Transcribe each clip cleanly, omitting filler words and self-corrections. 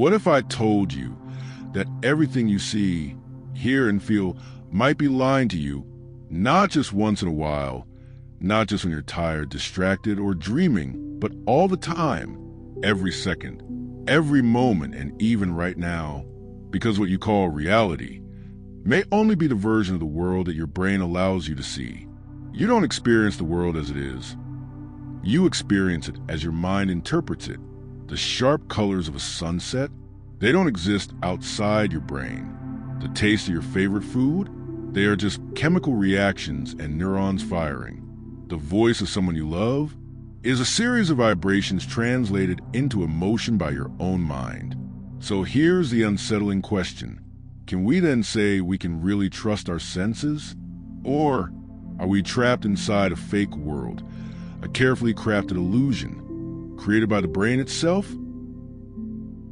What if I told you that everything you see, hear, and feel might be lying to you, not just once in a while, not just when you're tired, distracted, or dreaming, but all the time, every second, every moment, and even right now? Because what you call reality may only be the version of the world that your brain allows you to see. You don't experience the world as it is. You experience it as your mind interprets it. The sharp colors of a sunset, they don't exist outside your brain. The taste of your favorite food, they are just chemical reactions and neurons firing. The voice of someone you love is a series of vibrations translated into emotion by your own mind. So here's the unsettling question. Can we then say we can really trust our senses? Or are we trapped inside a fake world, a carefully crafted illusion, created by the brain itself?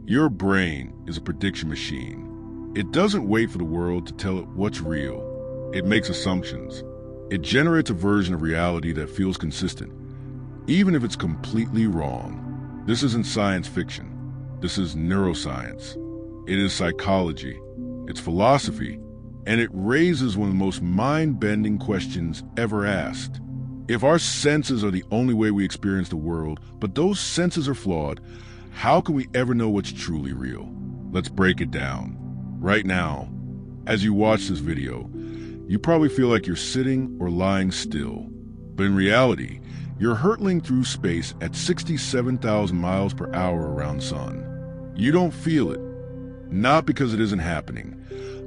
Your brain is a prediction machine. It doesn't wait for the world to tell it what's real. It makes assumptions. It generates a version of reality that feels consistent, even if it's completely wrong. This isn't science fiction. This is neuroscience. It is psychology. It's philosophy. And it raises one of the most mind-bending questions ever asked. If our senses are the only way we experience the world, but those senses are flawed, how can we ever know what's truly real? Let's break it down. Right now, as you watch this video, you probably feel like you're sitting or lying still. But in reality, you're hurtling through space at 67,000 miles per hour around sun. You don't feel it, not because it isn't happening,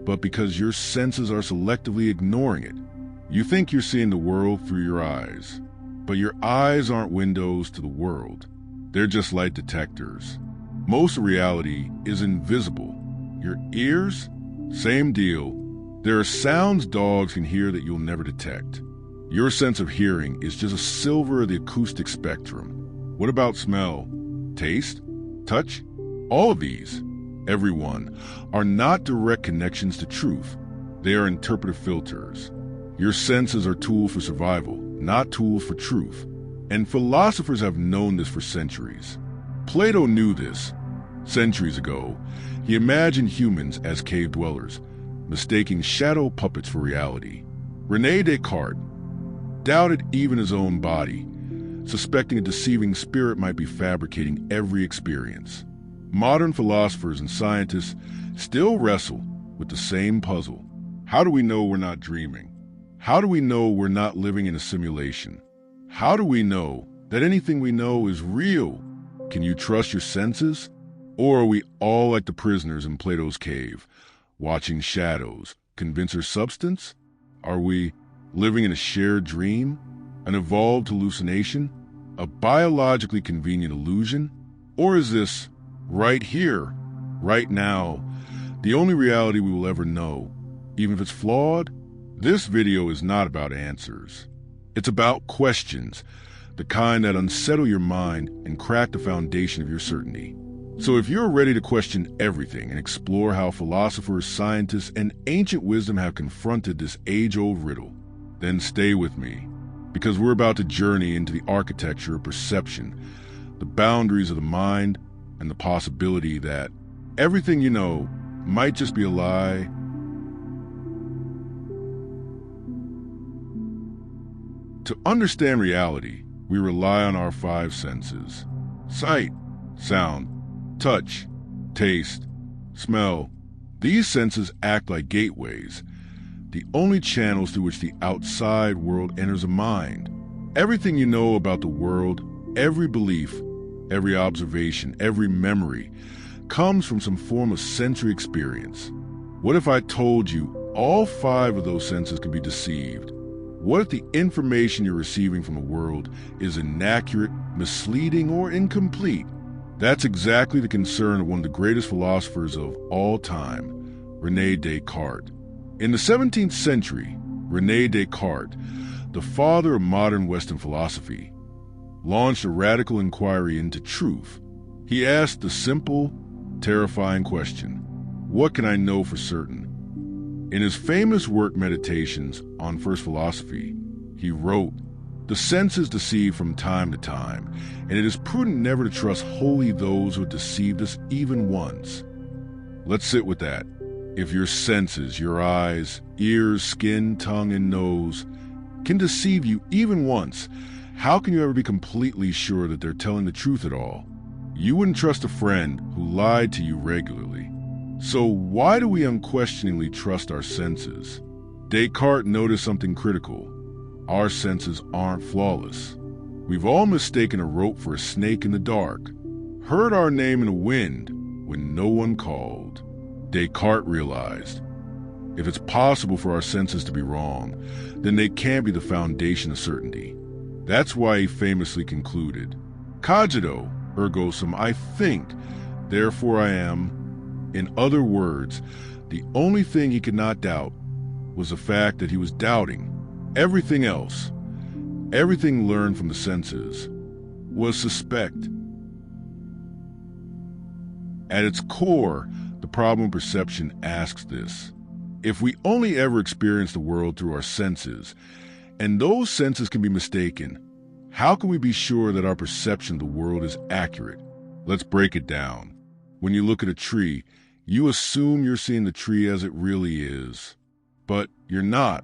but because your senses are selectively ignoring it. You think you're seeing the world through your eyes, but your eyes aren't windows to the world. They're just light detectors. Most of reality is invisible. Your ears? Same deal. There are sounds dogs can hear that you'll never detect. Your sense of hearing is just a sliver of the acoustic spectrum. What about smell, taste, touch? All of these, every one, are not direct connections to truth. They are interpretive filters. Your senses are tools for survival, not tools for truth. And philosophers have known this for centuries. Plato knew this. Centuries ago, he imagined humans as cave dwellers, mistaking shadow puppets for reality. René Descartes doubted even his own body, suspecting a deceiving spirit might be fabricating every experience. Modern philosophers and scientists still wrestle with the same puzzle. How do we know we're not dreaming? How do we know we're not living in a simulation? How do we know that anything we know is real? Can you trust your senses? Or are we all like the prisoners in Plato's cave, watching shadows, convince our substance? Are we living in a shared dream, an evolved hallucination, a biologically convenient illusion? Or is this, right here, right now, the only reality we will ever know, even if it's flawed? This video is not about answers. It's about questions, the kind that unsettle your mind and crack the foundation of your certainty. So if you're ready to question everything and explore how philosophers, scientists, and ancient wisdom have confronted this age-old riddle, then stay with me, because we're about to journey into the architecture of perception, the boundaries of the mind, and the possibility that everything you know might just be a lie. To understand reality, we rely on our five senses: sight, sound, touch, taste, smell. These senses act like gateways, the only channels through which the outside world enters a mind. Everything you know about the world, every belief, every observation, every memory, comes from some form of sensory experience. What if I told you all five of those senses can be deceived? What if the information you're receiving from the world is inaccurate, misleading, or incomplete? That's exactly the concern of one of the greatest philosophers of all time, René Descartes. In the 17th century, René Descartes, the father of modern Western philosophy, launched a radical inquiry into truth. He asked the simple, terrifying question, what can I know for certain? In his famous work Meditations on First Philosophy, he wrote, The senses deceive from time to time, and it is prudent never to trust wholly those who have deceived us even once. Let's sit with that. If your senses, your eyes, ears, skin, tongue, and nose can deceive you even once, how can you ever be completely sure that they're telling the truth at all? You wouldn't trust a friend who lied to you regularly. So why do we unquestioningly trust our senses? Descartes noticed something critical. Our senses aren't flawless. We've all mistaken a rope for a snake in the dark, heard our name in the wind when no one called. Descartes realized, if it's possible for our senses to be wrong, then they can't be the foundation of certainty. That's why he famously concluded, cogito, ergo sum, I think, therefore I am. In other words, the only thing he could not doubt was the fact that he was doubting. Everything else, everything learned from the senses, was suspect. At its core, the problem of perception asks this. If we only ever experience the world through our senses, and those senses can be mistaken, how can we be sure that our perception of the world is accurate? Let's break it down. When you look at a tree, you assume you're seeing the tree as it really is. But you're not.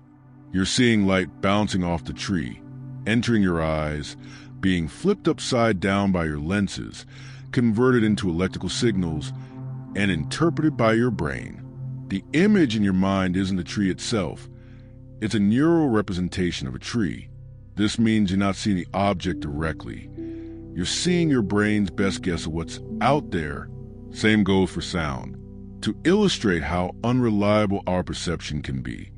You're seeing light bouncing off the tree, entering your eyes, being flipped upside down by your lenses, converted into electrical signals, and interpreted by your brain. The image in your mind isn't the tree itself. It's a neural representation of a tree. This means you're not seeing the object directly. You're seeing your brain's best guess of what's out there. Same goes for sound. To illustrate how unreliable our perception can be,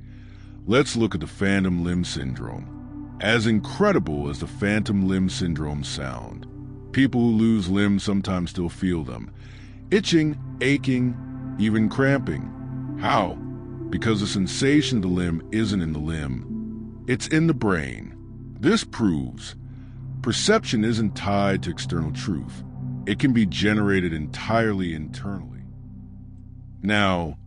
let's look at the phantom limb syndrome. As incredible as the phantom limb syndrome sound, people who lose limbs sometimes still feel them. Itching, aching, even cramping. How? Because the sensation of the limb isn't in the limb. It's in the brain. This proves perception isn't tied to external truth. It can be generated entirely internally. Now,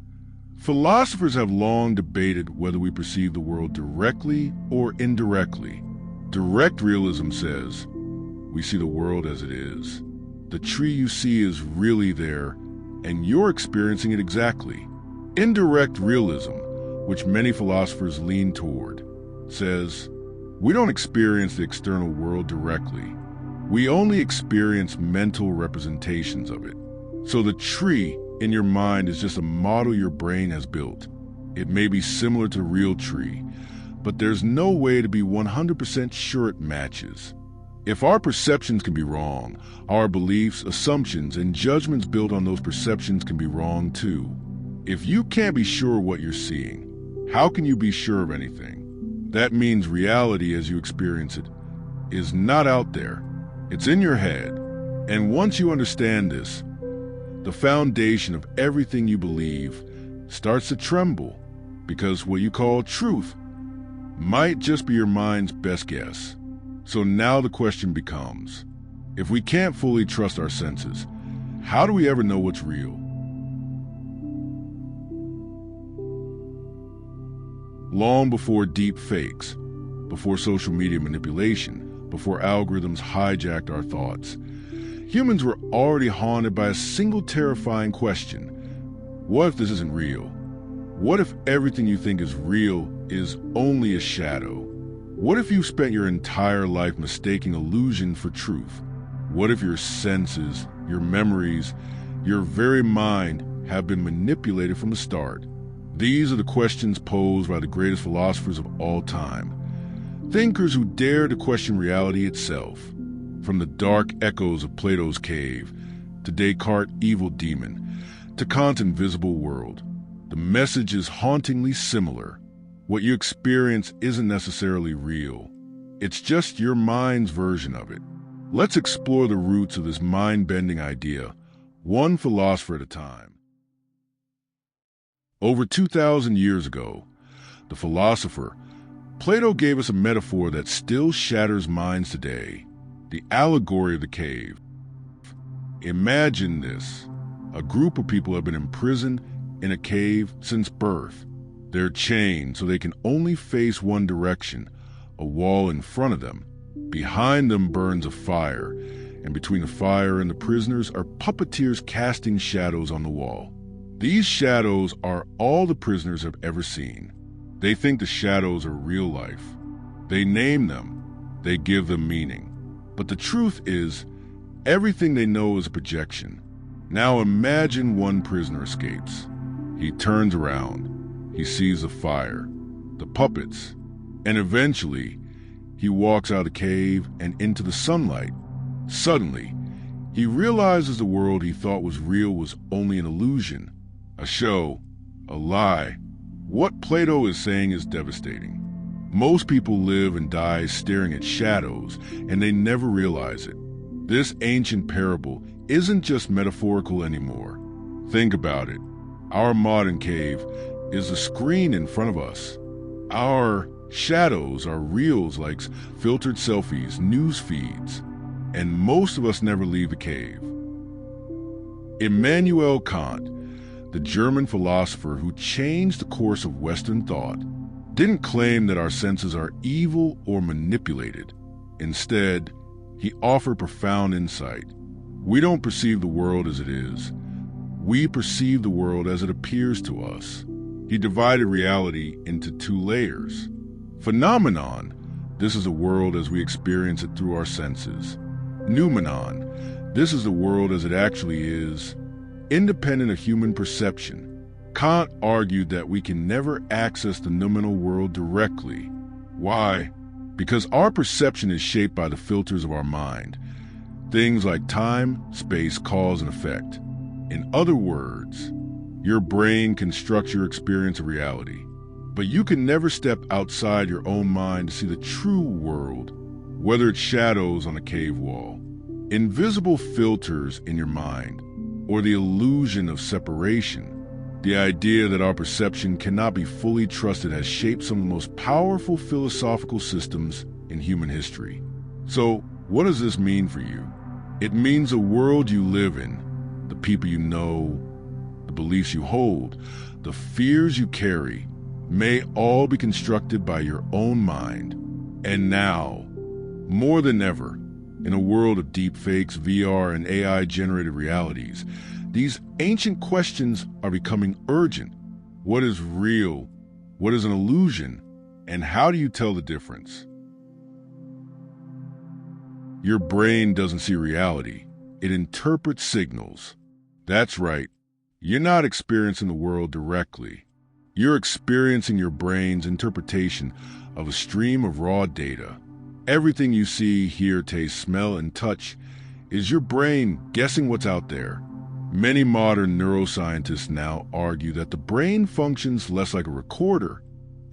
philosophers have long debated whether we perceive the world directly or indirectly. Direct realism says we see the world as it is. The tree you see is really there, and you're experiencing it exactly. Indirect realism, which many philosophers lean toward, says we don't experience the external world directly. We only experience mental representations of it. So the tree in your mind is just a model your brain has built. It may be similar to a real tree, but there's no way to be 100% sure it matches. If our perceptions can be wrong, our beliefs, assumptions, and judgments built on those perceptions can be wrong too. If you can't be sure what you're seeing, how can you be sure of anything? That means reality as you experience it is not out there. It's in your head. And once you understand this, the foundation of everything you believe starts to tremble, because what you call truth might just be your mind's best guess. So now the question becomes, if we can't fully trust our senses, how do we ever know what's real? Long before deep fakes, before social media manipulation, before algorithms hijacked our thoughts, humans were already haunted by a single terrifying question. What if this isn't real? What if everything you think is real is only a shadow? What if you've spent your entire life mistaking illusion for truth? What if your senses, your memories, your very mind have been manipulated from the start? These are the questions posed by the greatest philosophers of all time. Thinkers who dare to question reality itself. From the dark echoes of Plato's cave, to Descartes' evil demon, to Kant's invisible world, the message is hauntingly similar. What you experience isn't necessarily real. It's just your mind's version of it. Let's explore the roots of this mind-bending idea, one philosopher at a time. Over 2,000 years ago, the philosopher Plato gave us a metaphor that still shatters minds today, the allegory of the cave. Imagine this. A group of people have been imprisoned in a cave since birth. They're chained so they can only face one direction, a wall in front of them. Behind them burns a fire, and between the fire and the prisoners are puppeteers casting shadows on the wall. These shadows are all the prisoners have ever seen. They think the shadows are real life. They name them. They give them meaning. But the truth is, everything they know is a projection. Now imagine one prisoner escapes. He turns around. He sees the fire, the puppets, and eventually he walks out of the cave and into the sunlight. Suddenly, he realizes the world he thought was real was only an illusion, a show, a lie. What Plato is saying is devastating. Most people live and die staring at shadows, and they never realize it. This ancient parable isn't just metaphorical anymore. Think about it. Our modern cave is a screen in front of us. Our shadows are reels like filtered selfies, news feeds, and most of us never leave the cave. Immanuel Kant, the German philosopher who changed the course of Western thought, didn't claim that our senses are evil or manipulated. Instead, he offered profound insight. We don't perceive the world as it is. We perceive the world as it appears to us. He divided reality into two layers. Phenomenon, this is the world as we experience it through our senses. Noumenon, this is the world as it actually is, independent of human perception. Kant argued that we can never access the noumenal world directly. Why? Because our perception is shaped by the filters of our mind. Things like time, space, cause, and effect. In other words, your brain constructs your experience of reality. But you can never step outside your own mind to see the true world, whether it's shadows on a cave wall, invisible filters in your mind, or the illusion of separation. The idea that our perception cannot be fully trusted has shaped some of the most powerful philosophical systems in human history. So, what does this mean for you? It means the world you live in, the people you know, the beliefs you hold, the fears you carry, may all be constructed by your own mind. And now, more than ever, in a world of deep fakes, VR, and AI-generated realities, these ancient questions are becoming urgent. What is real? What is an illusion? And how do you tell the difference? Your brain doesn't see reality. It interprets signals. That's right. You're not experiencing the world directly. You're experiencing your brain's interpretation of a stream of raw data. Everything you see, hear, taste, smell, and touch is your brain guessing what's out there. Many modern neuroscientists now argue that the brain functions less like a recorder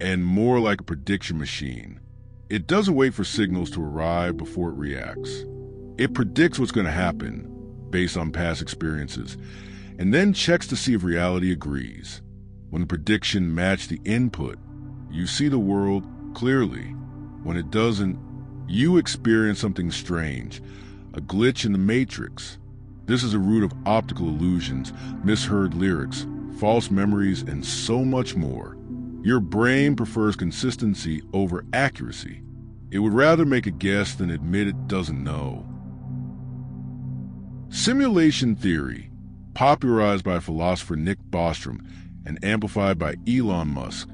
and more like a prediction machine. It doesn't wait for signals to arrive before it reacts. It predicts what's going to happen based on past experiences and then checks to see if reality agrees. When the prediction matches the input, you see the world clearly. When it doesn't, you experience something strange, a glitch in the matrix. This is the root of optical illusions, misheard lyrics, false memories, and so much more. Your brain prefers consistency over accuracy. It would rather make a guess than admit it doesn't know. Simulation theory, popularized by philosopher Nick Bostrom and amplified by Elon Musk,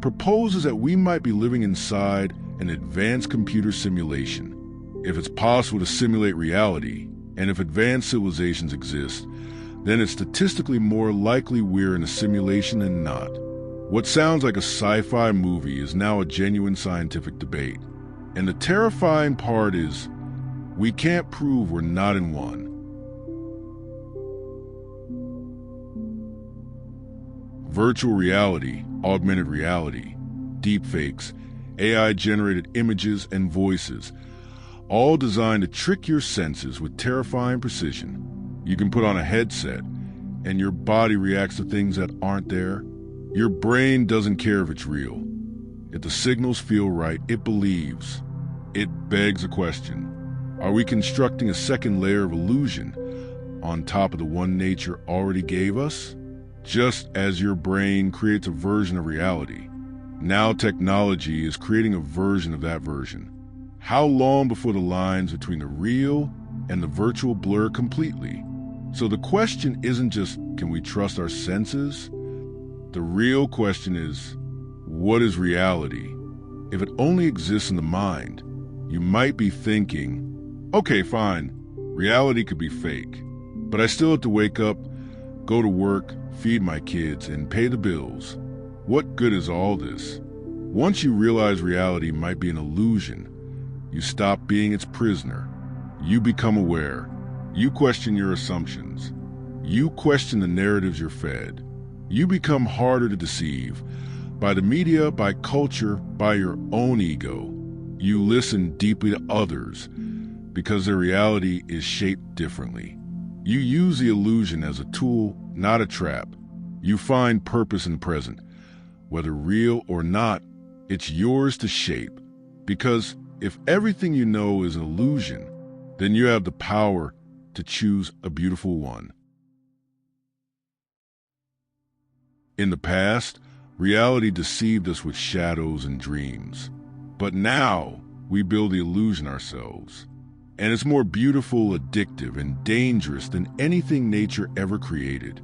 proposes that we might be living inside an advanced computer simulation. If it's possible to simulate reality, and if advanced civilizations exist, then it's statistically more likely we're in a simulation than not. What sounds like a sci-fi movie is now a genuine scientific debate. And the terrifying part is, we can't prove we're not in one. Virtual reality, augmented reality, deepfakes, AI-generated images and voices, all designed to trick your senses with terrifying precision. You can put on a headset, and your body reacts to things that aren't there. Your brain doesn't care if it's real. If the signals feel right, it believes. It begs a question. Are we constructing a second layer of illusion on top of the one nature already gave us? Just as your brain creates a version of reality, Now technology is creating a version of that version. How long before the lines between the real and the virtual blur completely? So the question isn't just, can we trust our senses? The real question is, what is reality? If it only exists in the mind, you might be thinking, okay, fine, reality could be fake, but I still have to wake up, go to work, feed my kids, and pay the bills. What good is all this? Once you realize reality might be an illusion, you stop being its prisoner. You become aware. You question your assumptions. You question the narratives you're fed. You become harder to deceive by the media, by culture, by your own ego. You listen deeply to others because their reality is shaped differently. You use the illusion as a tool, not a trap. You find purpose in the present. Whether real or not, it's yours to shape. Because if everything you know is an illusion, then you have the power to choose a beautiful one. In the past, reality deceived us with shadows and dreams. But now, we build the illusion ourselves. And it's more beautiful, addictive, and dangerous than anything nature ever created.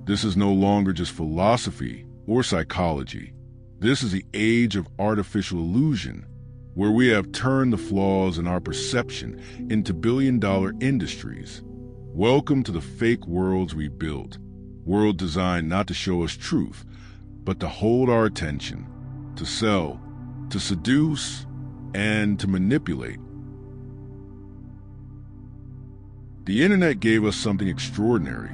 This is no longer just philosophy or psychology. This is the age of artificial illusion, where we have turned the flaws in our perception into billion-dollar industries. Welcome to the fake worlds we built, world designed not to show us truth, but to hold our attention, to sell, to seduce, and to manipulate. The internet gave us something extraordinary,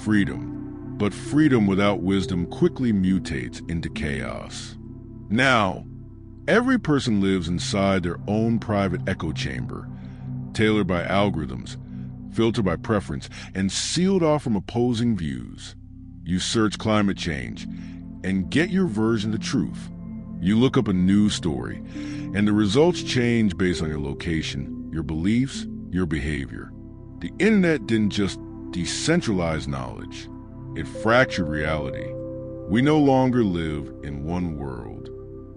freedom, but freedom without wisdom quickly mutates into chaos. Now, every person lives inside their own private echo chamber, tailored by algorithms, filtered by preference, and sealed off from opposing views. You search climate change and get your version of the truth. You look up a news story, and the results change based on your location, your beliefs, your behavior. The internet didn't just decentralize knowledge, it fractured reality. We no longer live in one world.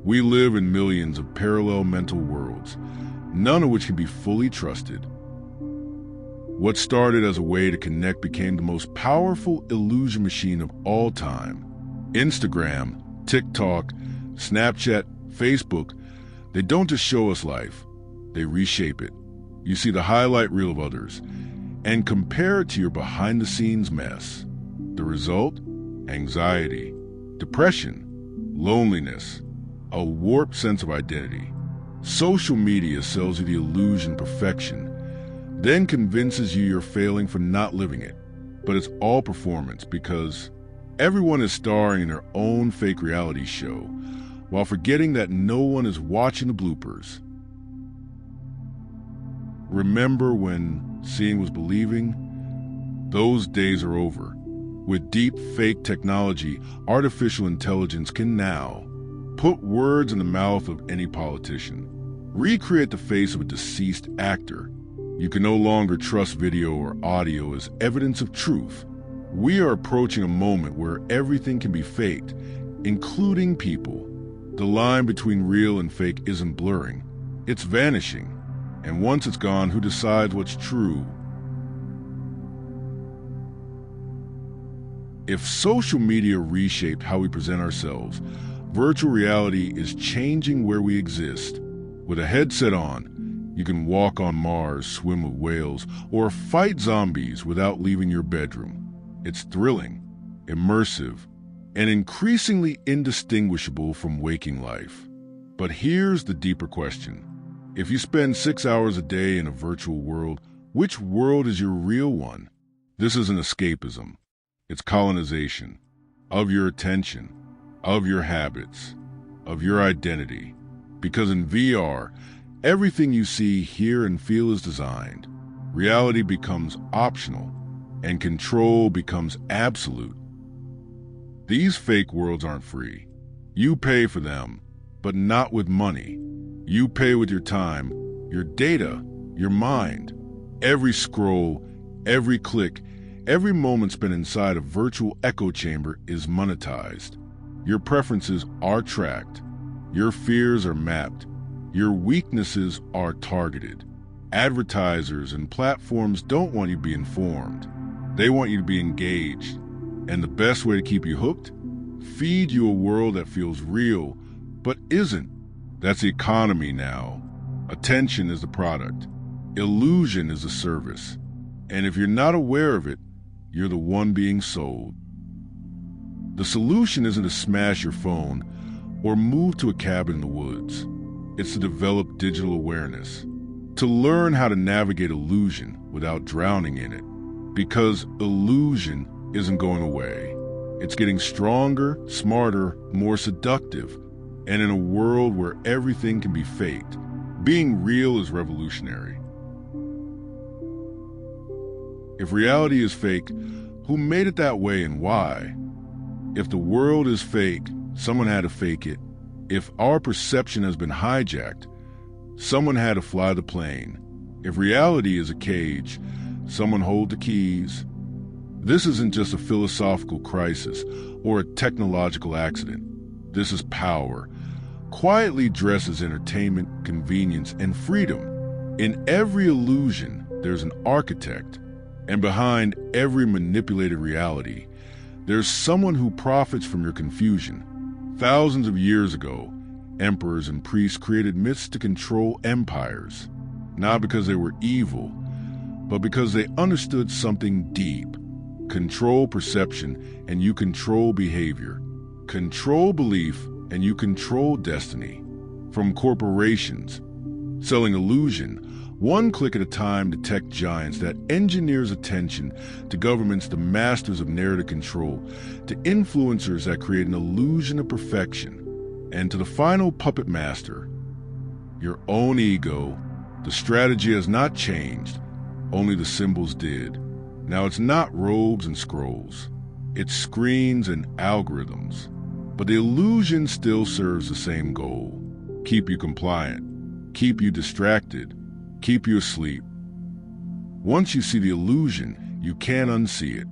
We live in millions of parallel mental worlds, none of which can be fully trusted. What started as a way to connect became the most powerful illusion machine of all time. Instagram, TikTok, Snapchat, Facebook, they don't just show us life, they reshape it. You see the highlight reel of others and compare it to your behind-the-scenes mess. The result? Anxiety, depression, loneliness, a warped sense of identity. Social media sells you the illusion of perfection, then convinces you you're failing for not living it. But it's all performance because everyone is starring in their own fake reality show while forgetting that no one is watching the bloopers. Remember when seeing was believing? Those days are over. With deep fake technology, artificial intelligence can now put words in the mouth of any politician, recreate the face of a deceased actor. You can no longer trust video or audio as evidence of truth. We are approaching a moment where everything can be faked, including people. The line between real and fake isn't blurring, it's vanishing. And once it's gone, who decides what's true? If social media reshaped how we present ourselves, virtual reality is changing where we exist. With a headset on, you can walk on Mars, swim with whales, or fight zombies without leaving your bedroom. It's thrilling, immersive, and increasingly indistinguishable from waking life. But here's the deeper question. If you spend 6 hours a day in a virtual world, which world is your real one? This isn't escapism. It's colonization of your attention, of your habits, of your identity. Because in VR, everything you see, hear, and feel is designed. Reality becomes optional, and control becomes absolute. These fake worlds aren't free. You pay for them, but not with money. You pay with your time, your data, your mind. Every scroll, every click, every moment spent inside a virtual echo chamber is monetized. Your preferences are tracked. Your fears are mapped. Your weaknesses are targeted. Advertisers and platforms don't want you to be informed. They want you to be engaged. And the best way to keep you hooked? Feed you a world that feels real, but isn't. That's the economy now. Attention is the product. Illusion is the service. And if you're not aware of it, you're the one being sold. The solution isn't to smash your phone or move to a cabin in the woods. It's to develop digital awareness, to learn how to navigate illusion without drowning in it. Because illusion isn't going away. It's getting stronger, smarter, more seductive. And in a world where everything can be faked, being real is revolutionary. If reality is fake, who made it that way and why? If the world is fake, someone had to fake it. If our perception has been hijacked, someone had to fly the plane. If reality is a cage, someone hold the keys. This isn't just a philosophical crisis or a technological accident. This is power, quietly dressed as entertainment, convenience, and freedom. In every illusion, there's an architect, and behind every manipulated reality, there's someone who profits from your confusion. Thousands of years ago, emperors and priests created myths to control empires, not because they were evil, but because they understood something deep. Control perception, and you control behavior. Control belief, and you control destiny. From corporations, selling illusion, one click at a time, to tech giants that engineers attention, to governments, the masters of narrative control, to influencers that create an illusion of perfection, and to the final puppet master, your own ego. The strategy has not changed, only the symbols did. Now it's not robes and scrolls, it's screens and algorithms. But the illusion still serves the same goal: keep you compliant, keep you distracted, keep you asleep. Once you see the illusion, you can't unsee it.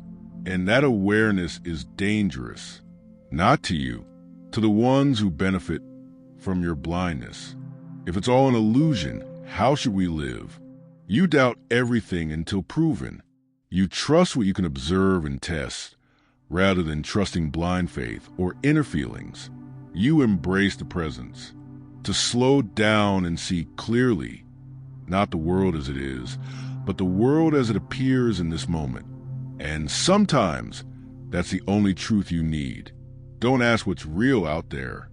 And that awareness is dangerous. Not to you, to the ones who benefit from your blindness. If it's all an illusion, how should we live? You doubt everything until proven. You trust what you can observe and test, rather than trusting blind faith or inner feelings. You embrace the presence, to slow down and see clearly, not the world as it is, but the world as it appears in this moment. And sometimes, that's the only truth you need. Don't ask what's real out there.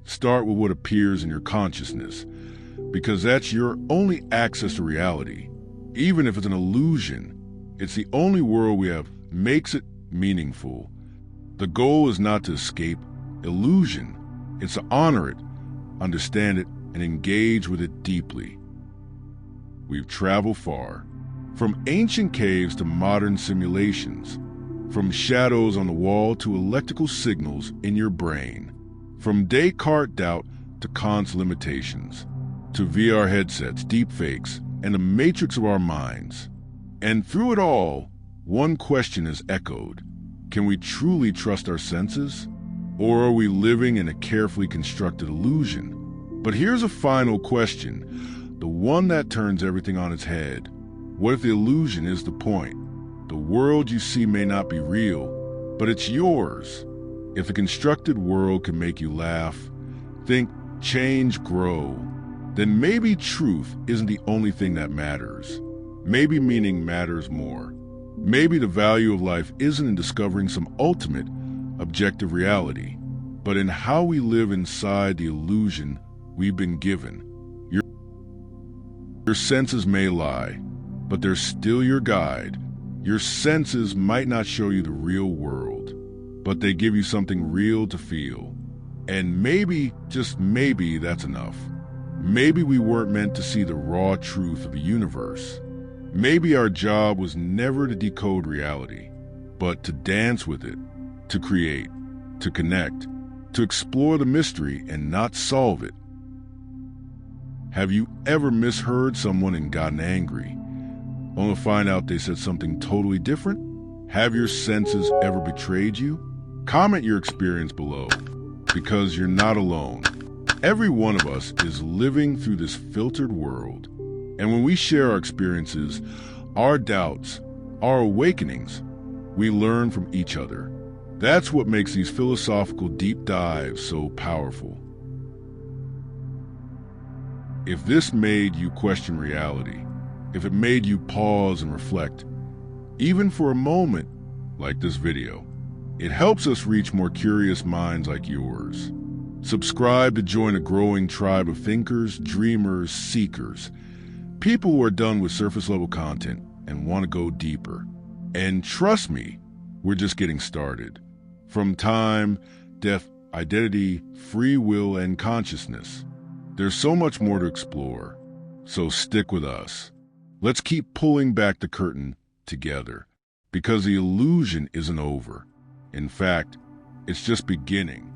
Start with what appears in your consciousness, because that's your only access to reality. Even if it's an illusion, it's the only world we have. Makes it meaningful. The goal is not to escape illusion. It's to honor it, understand it, and engage with it deeply. We've traveled far, from ancient caves to modern simulations, from shadows on the wall to electrical signals in your brain, from Descartes' doubt to Kant's limitations, to VR headsets, deepfakes, and the matrix of our minds. And through it all, one question is echoed: can we truly trust our senses? Or are we living in a carefully constructed illusion? But here's a final question, the one that turns everything on its head. What if the illusion is the point? The world you see may not be real, but it's yours. If a constructed world can make you laugh, think, change, grow, then maybe truth isn't the only thing that matters. Maybe meaning matters more. Maybe the value of life isn't in discovering some ultimate, objective reality, but in how we live inside the illusion we've been given. Your senses may lie, but they're still your guide. Your senses might not show you the real world, but they give you something real to feel. And maybe, just maybe, that's enough. Maybe we weren't meant to see the raw truth of the universe. Maybe our job was never to decode reality, but to dance with it, to create, to connect, to explore the mystery and not solve it. Have you ever misheard someone and gotten angry, only to find out they said something totally different? Have your senses ever betrayed you? Comment your experience below, because you're not alone. Every one of us is living through this filtered world, and when we share our experiences, our doubts, our awakenings, we learn from each other. That's what makes these philosophical deep dives so powerful. If this made you question reality, if it made you pause and reflect, even for a moment, like this video, it helps us reach more curious minds like yours. Subscribe to join a growing tribe of thinkers, dreamers, seekers, people who are done with surface-level content and want to go deeper. And trust me, we're just getting started. From time, death, identity, free will, and consciousness, there's so much more to explore. So stick with us. Let's keep pulling back the curtain together, because the illusion isn't over. In fact, it's just beginning.